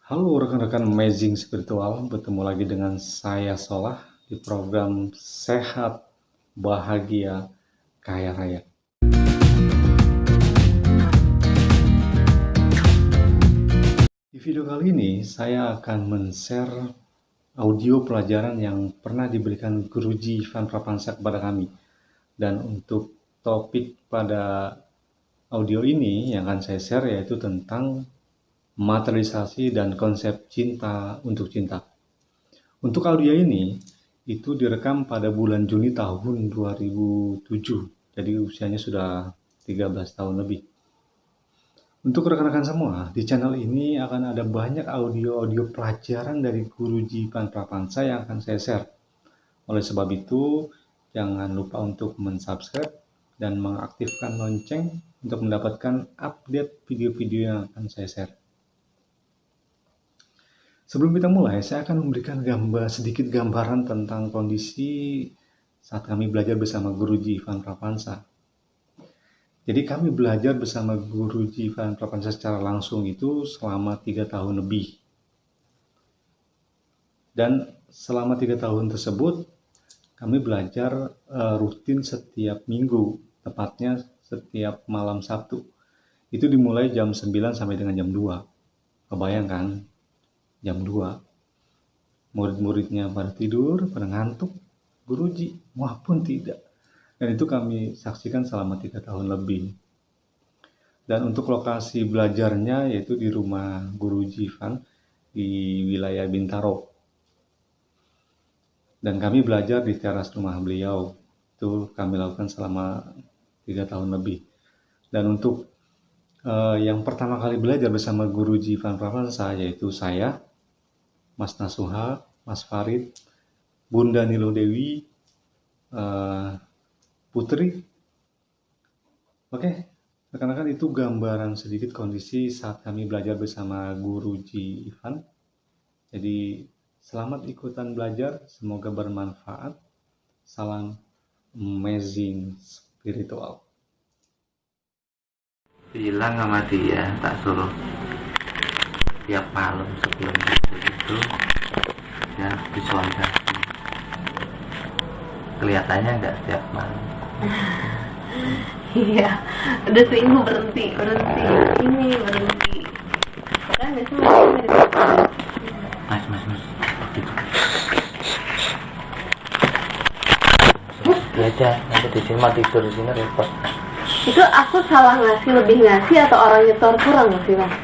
Halo rekan-rekan Amazing Spiritual, bertemu lagi dengan saya Solah di program Sehat, Bahagia, Kaya Raya. Di video kali ini saya akan men-share audio pelajaran yang pernah diberikan Guruji Ivan Prapansa kepada kami. Dan untuk topik pada audio ini yang akan saya share yaitu tentang materialisasi dan konsep cinta untuk cinta. Untuk audio ini, itu direkam pada bulan Juni tahun 2007, jadi usianya sudah 13 tahun lebih. Untuk rekan-rekan semua, di channel ini akan ada banyak audio-audio pelajaran dari Guruji Ivan Prapansa yang akan saya share. Oleh sebab itu, jangan lupa untuk mensubscribe dan mengaktifkan lonceng untuk mendapatkan update video-video yang akan saya share. Sebelum kita mulai, saya akan memberikan sedikit gambaran tentang kondisi saat kami belajar bersama Guruji Ivan Prapansa. Jadi kami belajar bersama Guruji Ivan Prapansa secara langsung itu selama 3 tahun lebih. Dan selama 3 tahun tersebut, kami belajar rutin setiap minggu, tepatnya setiap malam Sabtu. Itu dimulai jam 9 sampai dengan jam 2. Kebayangkan? Jam 2, murid-muridnya pada tidur, pada ngantuk, Guruji wah pun tidak. Dan itu kami saksikan selama 3 tahun lebih. Dan untuk lokasi belajarnya yaitu di rumah Guruji Ivan di wilayah Bintaro. Dan kami belajar di teras rumah beliau. Itu kami lakukan selama 3 tahun lebih. Dan untuk yang pertama kali belajar bersama Guruji Ivan Prapansa yaitu saya, Mas Nasuha, Mas Farid, Bunda Nilo Dewi, Putri. Oke, rekan-rekan, itu gambaran sedikit kondisi saat kami belajar bersama Guruji Ivan. Jadi selamat ikutan belajar, semoga bermanfaat. Salam Amazing Spiritual. Bilang sama dia, tak suruh tiap malam sebelum tidur itu ya visualisasi. Kelihatannya enggak setiap malam. Iya, udah seminggu berhenti ini berhenti. Kan biasanya Mas gitu. Dia aja nanti di sini mati tidur di sini repot. itu aku salah lebih ngasih atau orang nyetor kurang nggak sih Mas?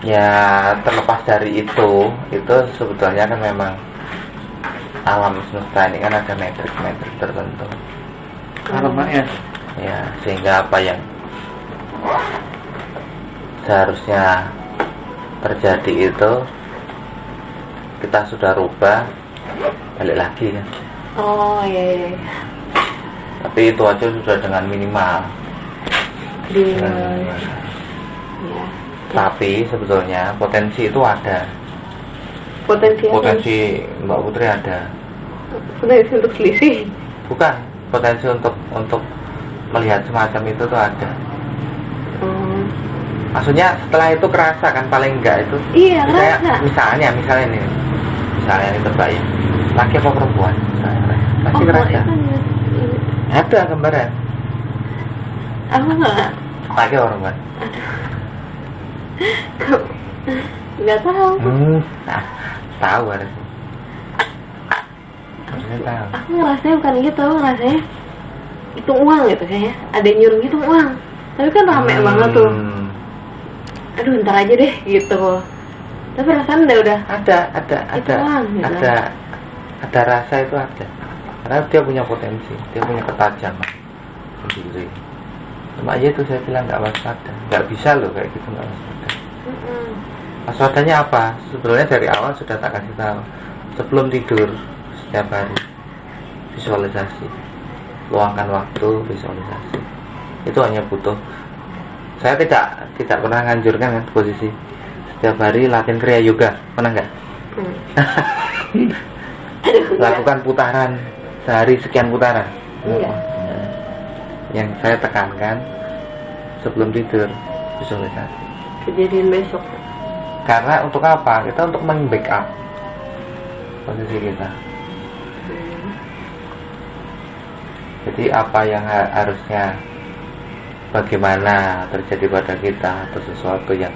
Ya terlepas dari itu sebetulnya kan memang alam semesta ini kan ada metrik-metrik tertentu. Karma ya. Ya sehingga apa yang seharusnya terjadi itu kita sudah rubah, balik lagi kan. Oh iya. Tapi itu aja sudah dengan minimal. Ya. Tapi sebetulnya potensi itu ada. Potensi Mbak Putri ada. Potensi untuk selisih. Bukan, potensi untuk melihat semacam itu tuh ada. Maksudnya setelah itu kerasa kan paling enggak itu. Iya, kerasa. Misalnya ini terbaik. Laki apa perempuan? Pasti kerasa. Ada gambaran. Aku enggak. Laki apa perempuan? Nggak tahu. Nah, tahu harusnya. Harusnya tahu. Aku ngerasanya bukan gitu, rasanya hitung uang gitu kayaknya. Ada yang nyuruh hitung uang. Tapi kan rame banget tuh. Aduh, ntar aja deh gitu. Tapi rasanya udah Ada uang, gitu. ada rasa itu ada. Karena dia punya potensi, dia punya ketajaman sendiri. Cuma aja itu saya bilang nggak waspada, nggak bisa loh kayak gitu, nggak waspada. Waspadanya apa? Sebenarnya dari awal sudah tak kasih tahu. Sebelum tidur setiap hari visualisasi, luangkan waktu visualisasi. Itu hanya butuh. Saya tidak pernah nganjurkan kan posisi setiap hari latihan kriya yoga, pernah nggak? Lakukan putaran sehari sekian putaran. Iya. Yang saya tekankan sebelum tidur visualisasi. Kejadian besok Karena untuk apa? Kita untuk meng-backup posisi kita. Jadi apa yang harusnya, bagaimana terjadi pada kita, atau sesuatu yang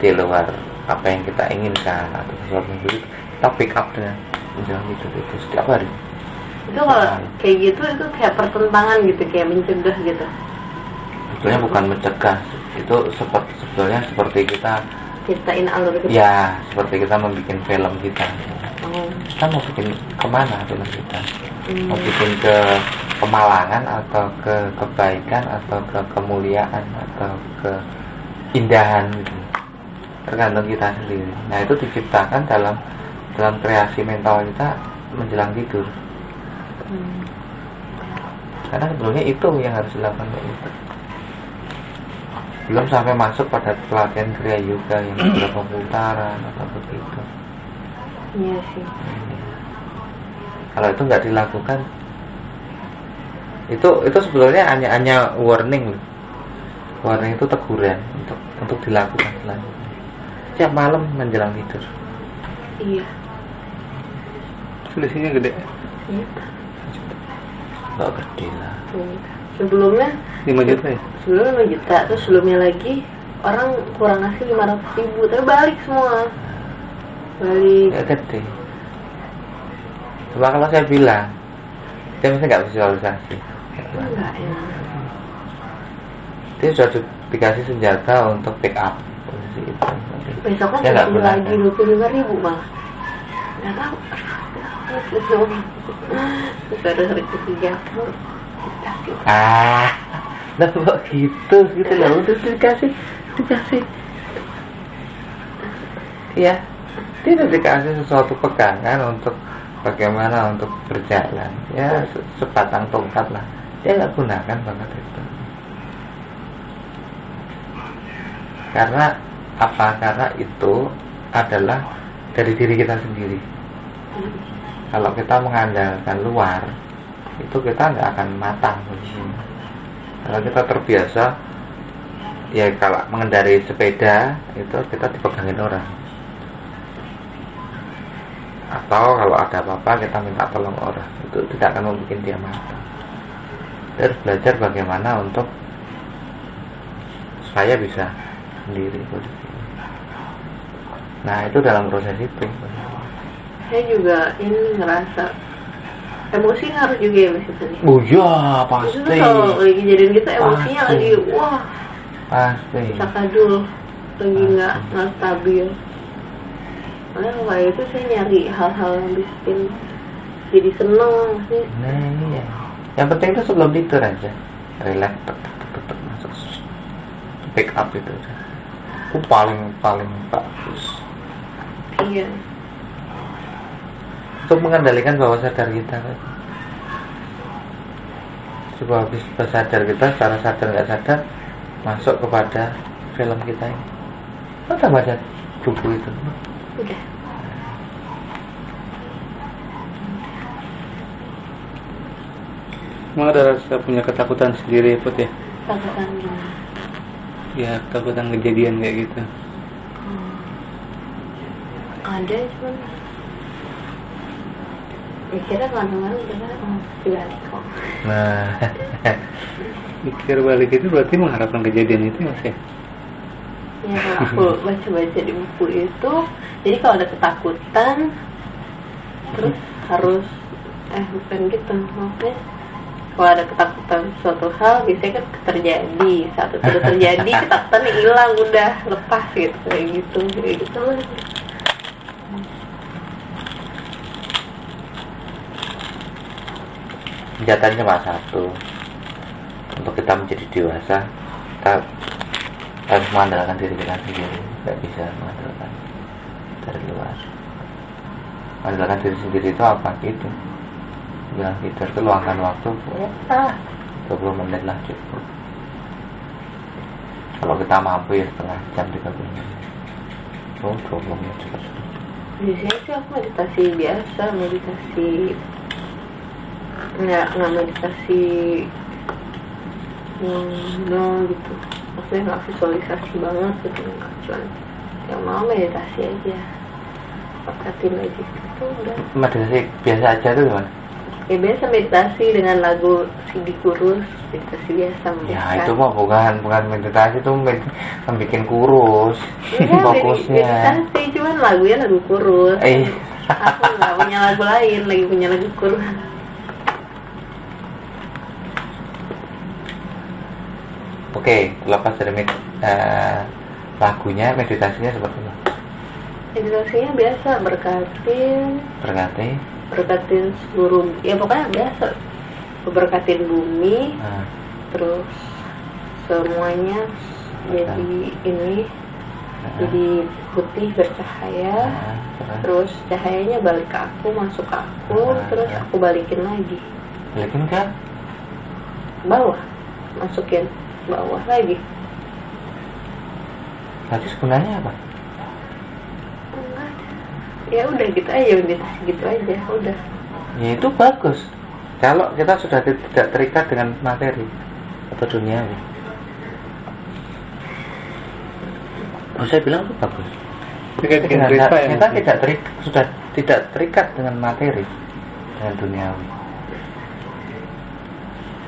di luar apa yang kita inginkan, atau sesuatu yang begitu, kita pick up dengan menjelang itu setiap hari. Itu kalau kayak gitu itu kayak pertentangan gitu, kayak mencegah gitu. Sebetulnya bukan mencegah, itu sebetulnya seperti kita Ciptain alur gitu. ya, seperti kita membuat film kita. Oh. Kita mau bikin kemana film kita? Mau bikin ke kemalangan, atau ke kebaikan, atau ke kemuliaan, atau ke indahan gitu. Tergantung kita sendiri. Nah, itu diciptakan dalam kreasi mental kita menjelang tidur. Karena sebelumnya itu yang harus dilakukan itu. Belum sampai masuk pada pelatihan Kriya Yoga yang beberapa putaran atau begitu. Iya sih. Kalau itu nggak dilakukan, itu sebetulnya hanya warning loh. Warning itu teguran untuk dilakukan selanjutnya. Setiap malam menjelang tidur. Iya. Selisihnya gede. Iya. Nggak gede lah. Sebelumnya 5 juta ya? Sebelumnya 5 juta, terus sebelumnya lagi orang kurang ngasih 500.000, tapi balik semua. Balik. Nggak gede. Cuma kalau saya bilang, dia mesti nggak visualisasi. Enggak ya. Dia sudah dikasih senjata untuk pick up posisi itu. Besok kan Dia nggak dikasih lagi gunakan. 25.000 malah. Nggak tahu. Terus ada hari ketiga. Lah kok gitu loh, udah dikasih. Ya, tidak dikasih sesuatu pegangan untuk bagaimana untuk berjalan. Ya, sebatang tongkat lah. Dia nggak gunakan banget itu. Karena apa? Karena itu adalah dari diri kita sendiri. Kalau kita mengandalkan luar, itu kita nggak akan matang posisinya. Kalau kita terbiasa, ya kalau mengendarai sepeda itu kita dipegangin orang, atau kalau ada apa-apa kita minta tolong orang, itu tidak akan membuat dia matang. Dia harus belajar bagaimana untuk supaya bisa sendiri posisinya. Nah, itu dalam proses itu. Saya juga ini ngerasa emosi ngaruh juga ya Mas itu nih. Oh ya, Itu pasti. tuh kalau lagi jadian gitu emosinya Pasti. lagi wah Pasti. sakadul, lagi nggak stabil. Makanya kalau kayak itu saya nyari hal-hal yang bikin jadi seneng sih. Nah, iya. Yang penting itu sebelum tidur aja, relax, tek masuk, pick up itu. Itu paling bagus. Iya. Untuk mengendalikan bawah sadar kita. Coba habis sadar kita, secara sadar nggak sadar masuk kepada film kita ini. Kita baca buku itu. Udah. Emang ada rasa punya ketakutan sendiri Put ya? Takutan gimana? Ya ketakutan kejadian kayak gitu. Ada cuman mikirnya kadang-kadang tidak kok. Nah, Mikir balik itu berarti mengharapkan kejadian itu ya Mas ya? Ya kalau aku baca-baca di buku itu, jadi kalau ada ketakutan terus harus bukan gitu maksudnya. Kalau ada ketakutan suatu hal biasanya kan terjadi, saat itu udah terjadi ketakutannya hilang, udah lepas gitu kayak gitu lah. senjatanya cuma satu. Untuk kita menjadi dewasa, kita harus mengandalkan diri kita sendiri, nggak bisa mengandalkan dari luar. Mengandalkan diri sendiri itu apa gitu? Bilang tidur itu luangkan waktu, ya 20 menit lah cukup. Kalau kita mampu ya setengah jam 30 menit. 20 menit cukup. Biasanya sih aku meditasi biasa, meditasi nggak meditasi no gitu, maksudnya nggak visualisasi banget gitu, nggak, cuman yang mau meditasi aja, pakatin aja itu udah. Meditasi biasa aja tuh gimana? Ya biasa meditasi dengan lagu CD kurus, meditasi biasa. Ya itu mah bukan meditasi, itu bikin kurus fokusnya. Meditasi cuman lagunya lagu kurus. Aku nggak punya lagu lain, lagi punya lagu kurus. Oke, lepas dari lagunya, meditasinya seperti apa? Meditasinya biasa berkatin seluruh, ya pokoknya biasa berkatin bumi, terus semuanya jadi ini, jadi putih bercahaya, terus cahayanya balik ke aku, masuk ke aku, terus aku balikin lagi. Balikin ke bawah, masukin bawah lagi. Nanti sebenarnya apa? Ya udah gitu aja, meditasi gitu aja, udah. Ya itu bagus kalau kita sudah tidak terikat dengan materi atau duniawi. Saya bilang itu bagus. Kita sudah tidak terikat dengan materi, dengan duniawi.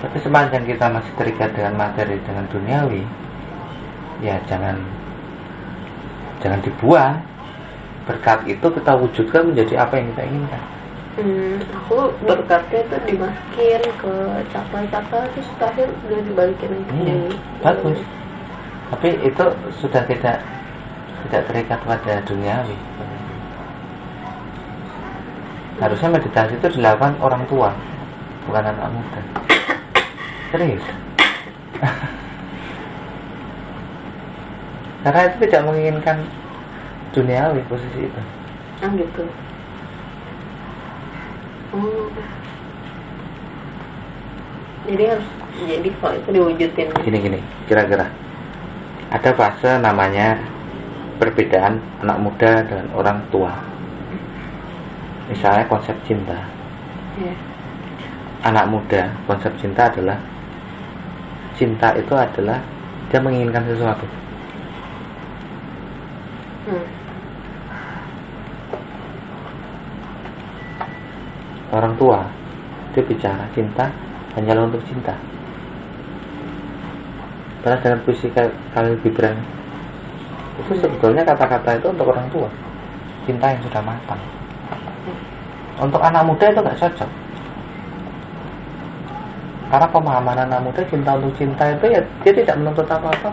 Tapi sepanjang kita masih terikat dengan materi, dengan duniawi, ya jangan dibuang. Berkat itu kita wujudkan menjadi apa yang kita inginkan. Aku berkatnya itu dimasukin ke cakra-cakra, terus terakhir udah dibalikin lagi. Bagus. Tapi itu sudah tidak terikat pada duniawi. Harusnya meditasi itu dilakukan orang tua, bukan anak muda. Serius. Karena itu tidak menginginkan duniawi posisi itu. Gitu. Jadi kalau itu diwujudin. Gini, kira-kira ada fase namanya perbedaan anak muda dan orang tua. Misalnya konsep cinta. Anak muda, konsep cinta adalah dia menginginkan sesuatu. Orang tua dia bicara cinta hanyalah untuk cinta. Karena dengan puisi Khalil Gibran itu sebetulnya kata-kata itu untuk orang tua, cinta yang sudah matang. Untuk anak muda itu nggak cocok, karena pemahaman anak muda cinta untuk cinta itu ya dia tidak menuntut apa-apa.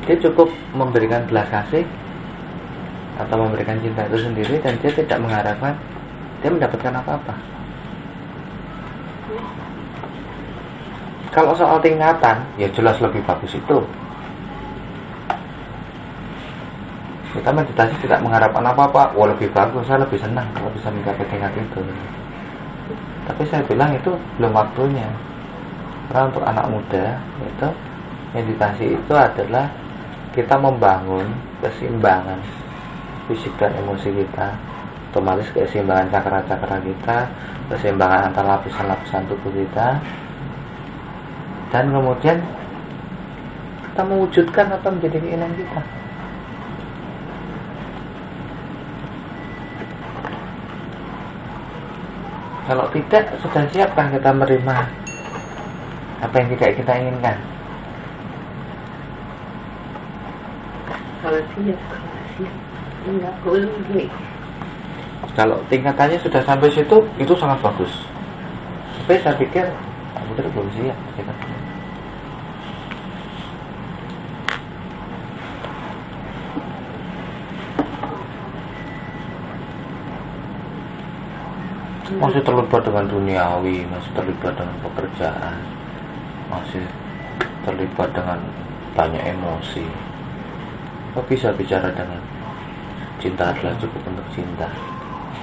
Dia cukup memberikan belas kasih atau memberikan cinta itu sendiri, dan dia tidak mengharapkan dia mendapatkan apa-apa. Kalau soal tingkatan, ya jelas lebih bagus itu. Kita meditasi tidak mengharapkan apa-apa, wah lebih bagus, saya lebih senang kalau bisa mencapai tingkat itu. Tapi saya bilang itu belum waktunya. Karena untuk anak muda itu meditasi itu adalah kita membangun keseimbangan fisik dan emosi kita, otomatis keseimbangan cakra-cakra kita, keseimbangan antara lapisan-lapisan tubuh kita, dan kemudian kita mewujudkan apa menjadi keinginan kita. Kalau tidak, sudah siapkah kita menerima apa yang tidak kita inginkan? Kalau siap. Enggak, belum gini. Kalau tingkatannya sudah sampai situ, itu sangat bagus. Tapi saya pikir betul belum siap. Masih terlibat dengan duniawi, masih terlibat dengan pekerjaan, masih terlibat dengan banyak emosi. Kok bisa bicara dengan cinta adalah cukup untuk cinta?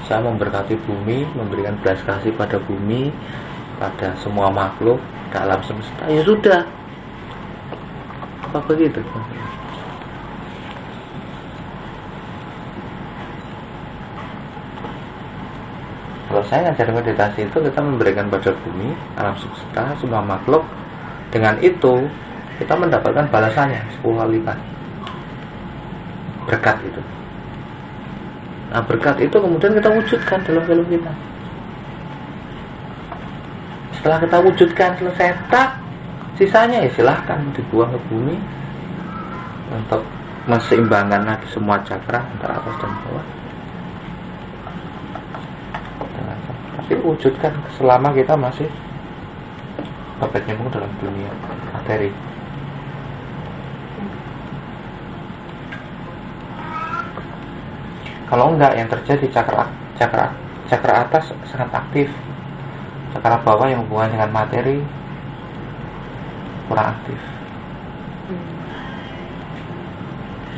Saya memberkati bumi, memberikan belas kasih pada bumi, pada semua makhluk dalam semesta. Ya sudah, apa begitu? Kalau saya ngajar meditasi itu, kita memberikan pada bumi, alam semesta, semua makhluk Dengan itu kita mendapatkan balasannya 10 kali lipat berkat itu. Nah, berkat itu kemudian kita wujudkan dalam film kita. Setelah kita wujudkan selesai, tak, sisanya ya silahkan dibuang ke bumi untuk menseimbangkan lagi semua cakra antara atas dan bawah. Tapi wujudkan selama kita masih berkecimpung dalam dunia materi. Kalau enggak, yang terjadi cakra atas sangat aktif, cakra bawah yang hubungan dengan materi kurang aktif.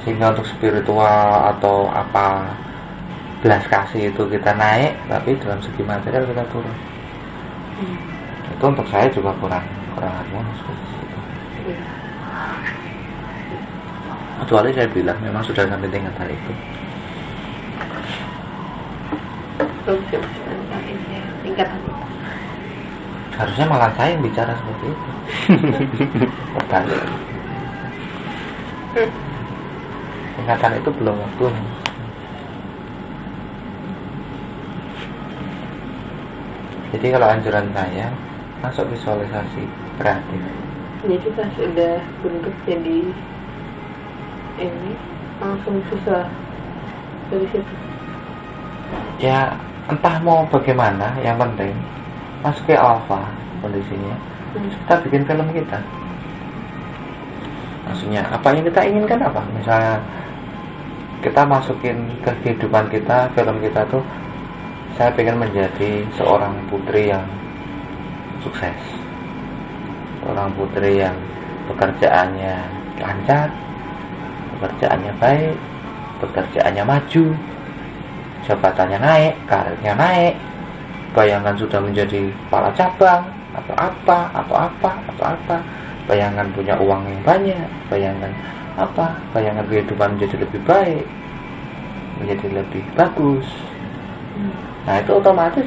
Sehingga untuk spiritual atau apa belas kasih itu kita naik, tapi dalam segi material kita turun. Itu untuk saya juga kurang harmonis. Kecuali saya bilang memang sudah sampai tingkatan itu. Tingkatan Harusnya malah saya yang bicara seperti itu. Berbalik. Tingkatan itu belum waktunya. Jadi kalau anjuran saya masuk visualisasi kreatif. Jadi pas udah bentuk jadi ini langsung susah dari situ. Ya entah mau bagaimana, yang penting masuk ke alpha kondisinya. Kita bikin film kita. Maksudnya apa yang kita inginkan apa? Misalnya kita masukin ke kehidupan kita, film kita tuh saya pengen menjadi seorang putri yang sukses, seorang putri yang pekerjaannya lancar, pekerjaannya baik, pekerjaannya maju, jabatannya naik, karirnya naik, bayangan sudah menjadi kepala cabang atau apa, bayangan punya uang yang banyak, bayangan kehidupan menjadi lebih baik, menjadi lebih bagus. Nah itu otomatis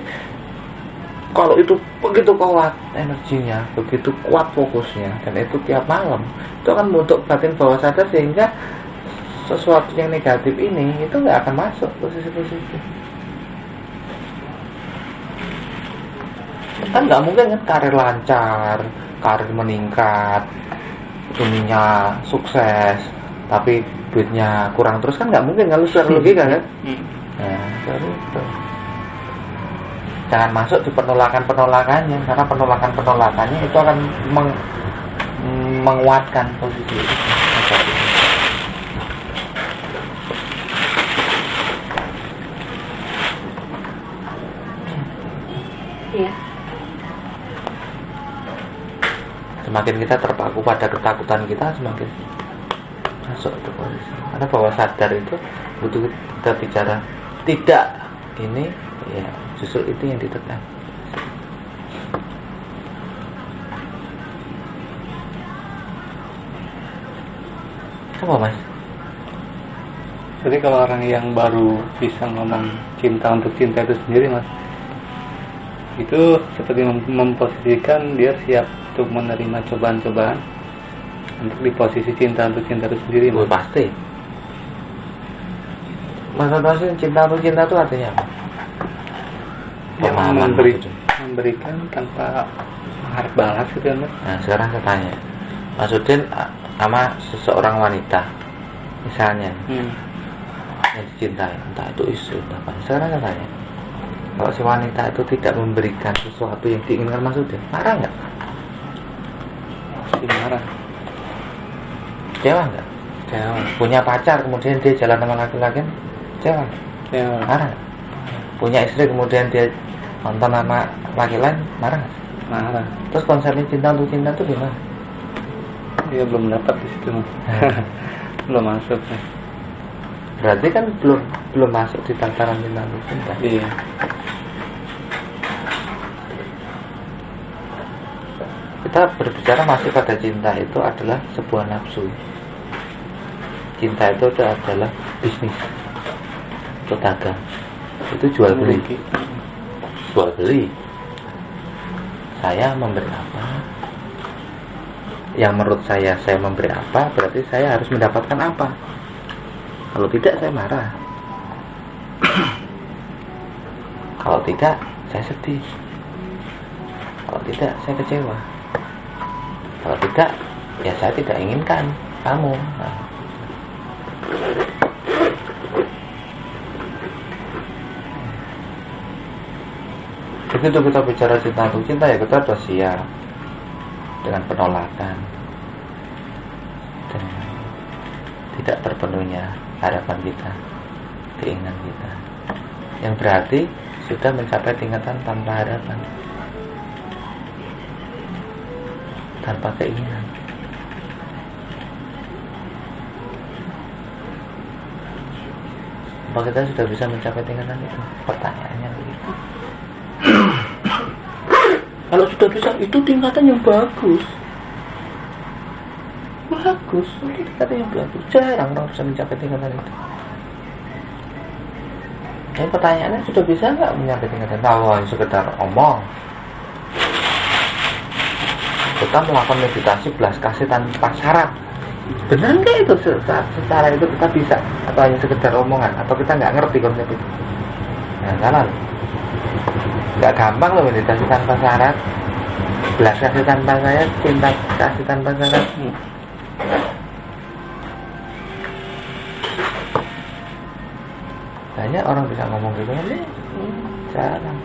kalau itu begitu kuat energinya, begitu kuat fokusnya, dan itu tiap malam, itu akan membentuk batin bawah sadar sehingga sesuatu yang negatif ini itu nggak akan masuk posisi-posisi. Kan nggak mungkin kan karir lancar, karir meningkat, ininya sukses, tapi duitnya kurang terus, kan nggak mungkin kalau secara logika kan. Nah dari itu jangan masuk di penolakannya, karena penolakannya itu akan menguatkan posisi itu. Iya. Semakin kita terpaku pada ketakutan kita, semakin masuk ke posisi. Karena bawah sadar itu butuh kita bicara tidak ini, ya justru itu yang ditekan. Apa mas? Jadi kalau orang yang baru bisa ngomong cinta untuk cinta itu sendiri mas, itu seperti memposisikan dia siap untuk menerima cobaan-cobaan untuk di posisi cinta untuk cinta itu sendiri mas. Pasti. Maksudnya cinta untuk cinta itu artinya apa? Yang memberikan tanpa mengharap balas gitu kan mas. Nah sekarang saya tanya, Mas Udin sama seseorang wanita misalnya yang dicintai, entah itu istri entah apa. Sekarang saya tanya, kalau si wanita itu tidak memberikan sesuatu yang diinginkan Mas Udin, marah nggak? Pasti marah. Kecewa nggak? Kecewa. Punya pacar kemudian dia jalan sama laki-laki, kecewa nggak? Kecewa. Marah nggak? Punya istri kemudian dia nonton sama laki lain, marah nggak? Marah. Terus konsepnya cinta untuk cinta itu gimana? Dia belum dapat di situ mas. Belum masuk mas. Berarti kan belum masuk di tataran cinta untuk cinta. Iya. Kita berbicara masih pada cinta itu adalah sebuah nafsu. Cinta itu adalah bisnis, itu dagang, itu jual beli. Jual beli. Saya memberi apa? yang menurut saya memberi apa, berarti saya harus mendapatkan apa. Kalau tidak, saya marah. Kalau tidak, saya sedih. Kalau tidak, saya kecewa. Kalau tidak, ya saya tidak inginkan kamu. Nah. Begitu kita bicara cinta untuk cinta, ya kita harus siap dengan penolakan dan tidak terpenuhnya harapan kita, keinginan kita, yang berarti sudah mencapai tingkatan tanpa harapan, tanpa keinginan. Apa kita sudah bisa mencapai tingkatan itu? Pertanyaannya begitu. Kalau sudah bisa, itu tingkatan yang bagus. Bagus, itu tingkatan yang bagus. Jarang orang bisa mencapai tingkatan itu. Jadi pertanyaannya, sudah bisa nggak mencapai tingkatan? Tahu sekedar omong. Kita melakukan meditasi belas kasih tanpa syarat. Benar nggak itu secara itu kita bisa? Atau hanya sekedar omongan? Atau kita nggak ngerti konsep itu? Nah, salah. Nggak gampang loh meditasi tanpa syarat, belas kasih tanpa saya, cinta kasih tanpa syarat. Banyak orang bisa ngomong gitu kan, jarang.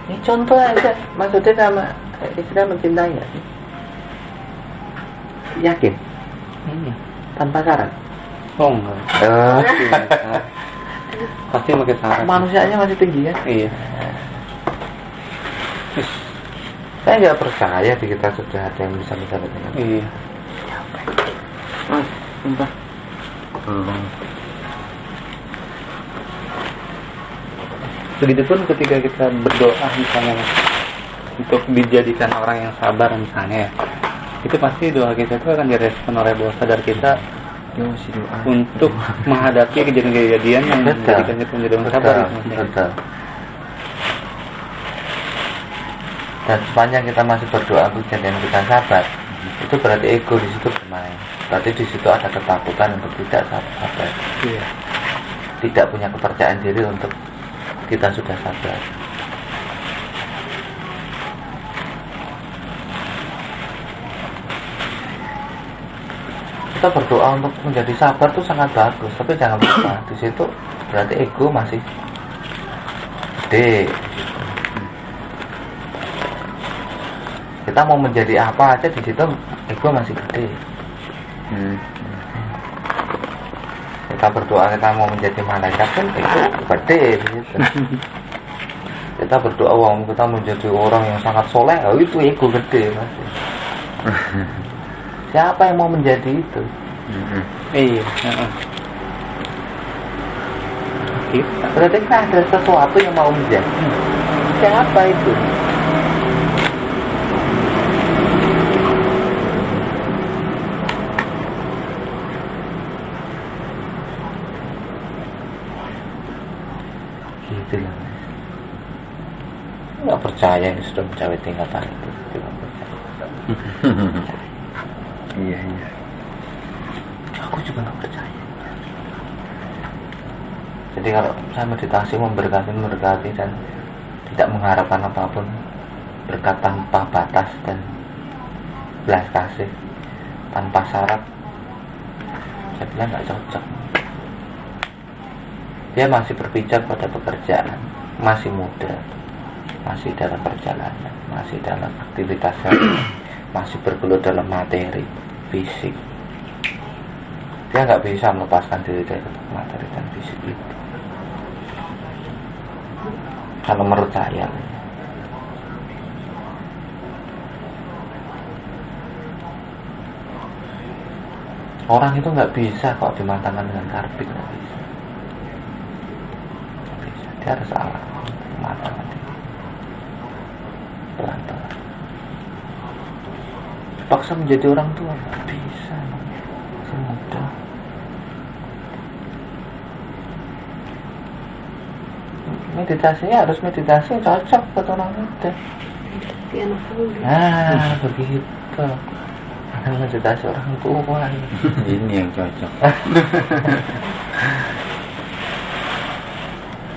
Ini contoh aja, maksudnya sama istri mencintai ya? Yakin? Tanpa syarat? Oh enggak. Pasti pakai syarat. Manusianya masih tinggi ya? Iya. Saya nggak percaya di kita sudah ada yang bisa mencapai dengan. Iya. Entah. Belum. Begitupun ketika kita berdoa misalnya untuk dijadikan orang yang sabar misalnya, itu pasti doa kita itu akan direspon oleh bawah sadar kita untuk menghadapi kejadian-kejadian yang menjadikan kita menjadi orang sabar. Betul. Dan sepanjang kita masih berdoa untuk kejadian kita sabar, itu berarti ego di situ bermain. Berarti di situ ada ketakutan untuk tidak sabar. Iya. Tidak punya kepercayaan diri untuk kita sudah sabar. Kita berdoa untuk menjadi sabar itu sangat bagus, tapi jangan lupa di situ berarti ego masih gede. Kita mau menjadi apa aja di situ ego masih gede. Kita berdoa kita mau menjadi malaikat kan ego gede di situ. Kita berdoa kita menjadi orang yang sangat soleh, itu ego gede masih. Siapa yang mau menjadi itu? Iya. Kita. Berarti kan ada sesuatu yang mau menjadi. Siapa itu? Gitu lah. Nggak percaya ini sudah mencapai tingkatan itu. Tidak percaya. Iya. Aku juga nggak percaya. Jadi kalau saya meditasi memberkati dan tidak mengharapkan apapun, berkat tanpa batas dan belas kasih tanpa syarat, saya bilang nggak cocok. Dia masih berpijak pada pekerjaan, masih muda, masih dalam perjalanan, masih dalam aktivitas masih bergelut dalam materi, fisik. Dia nggak bisa melepaskan diri dari materi dan fisik itu. Kalau menurut saya, orang itu nggak bisa kok dimatangkan dengan karbit, nggak bisa. Dia harus salah matangkan diri pelan-pelan. Paksa menjadi orang tua nggak bisa, masih muda. meditasinya harus meditasi yang cocok buat orang muda. Meditasi anak muda. Nah, begitu. Akan meditasi orang tua. Ini yang cocok.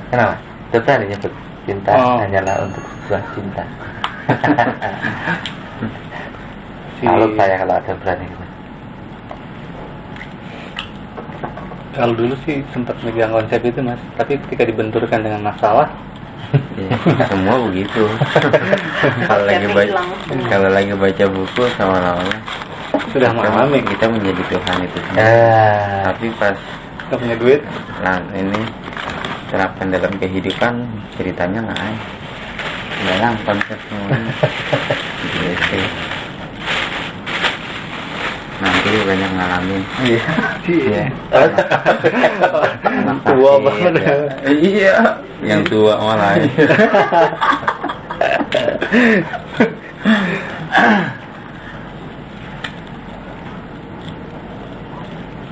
Kenapa? Udah berani nyebut cinta hanyalah untuk sebuah cinta. Salut saya kalau ada berani. Kalau dulu sih sempat megang konsep itu mas, tapi ketika dibenturkan dengan masalah, Ya, semua begitu. Kalau lagi baca buku seolah-olah sudah memahami kita menjadi Tuhan itu. Tapi pas kita punya duit, ini terapkan dalam kehidupan, ceritanya lain. Dalam konsep semuanya. Gitu. Nanti banyak ngalamin. Iya. Anak tua sakit, banget. ya. Iya. Yang tua malah.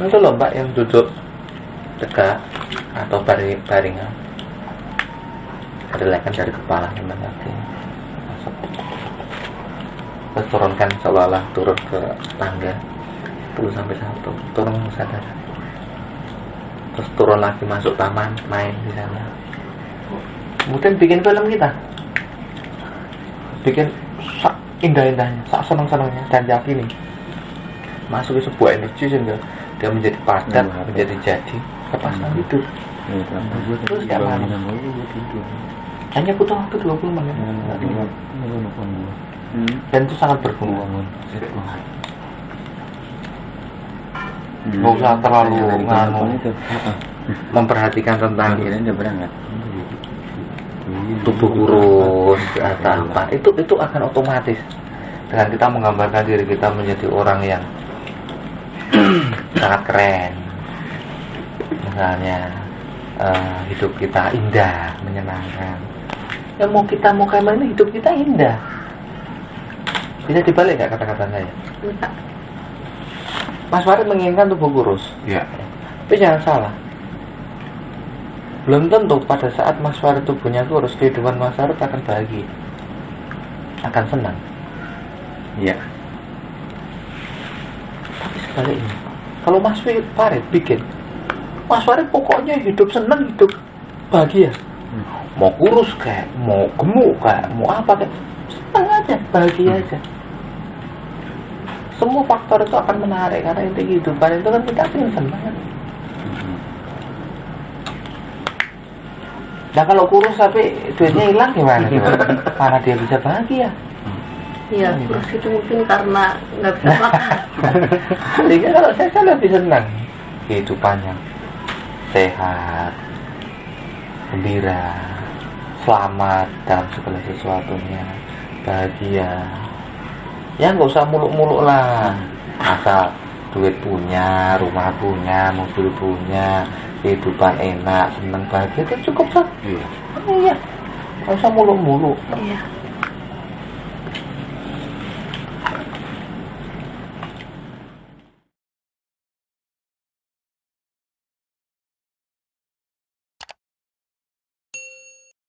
Itu loh mbak yang duduk tegak atau baringan, relakan dari kepala sampai kaki, masuk, terus turunkan seolah-olah turun ke tangga 10 sampai 1, turun sadar, terus turun lagi masuk taman main di sana, kemudian bikin film kita, bikin sak indah-indahnya, sak senang-senangnya, dan yakini masuk ke sebuah energi sehingga dia menjadi padat, menjadi jadi, lepaskan tidur. Terus gak malam, hanya butuh waktu 20 menit. Dan itu sangat berguna. Gak usah terlalu memperhatikan tentang tubuh kurus atau apa. Itu akan otomatis dengan kita menggambarkan diri kita menjadi orang yang sangat keren, misalnya hidup kita indah, menyenangkan. Ya mau kayak mana hidup kita indah. Bisa dibalik gak kata-kata saya? Bisa. Mas Farid menginginkan tubuh kurus. Ya. Tapi jangan salah. Belum tentu pada saat Mas Farid tubuhnya kurus, kehidupan Mas Farid akan bahagia, akan senang. Ya. Tapi sebaliknya, kalau Mas Farid bikin, Mas Farid pokoknya hidup senang, hidup bahagia. Mau kurus kayak, mau gemuk kayak, mau apa kayak, senang aja, bahagia aja. Semua faktor itu akan menarik karena inti kehidupan itu kan kita ingin senang. Nah kalau kurus tapi duitnya hilang gimana? Mana dia bisa bahagia? Iya, terus itu mungkin karena nggak bisa makan. Sehingga kalau saya lebih senang kehidupannya sehat, gembira, selamat dalam segala sesuatunya, bahagia. Ya nggak usah muluk-muluk lah, asal duit punya, rumah punya, mobil punya, kehidupan enak, senang, bahagia itu cukup kan? Iya. Nggak usah muluk-muluk. Iya.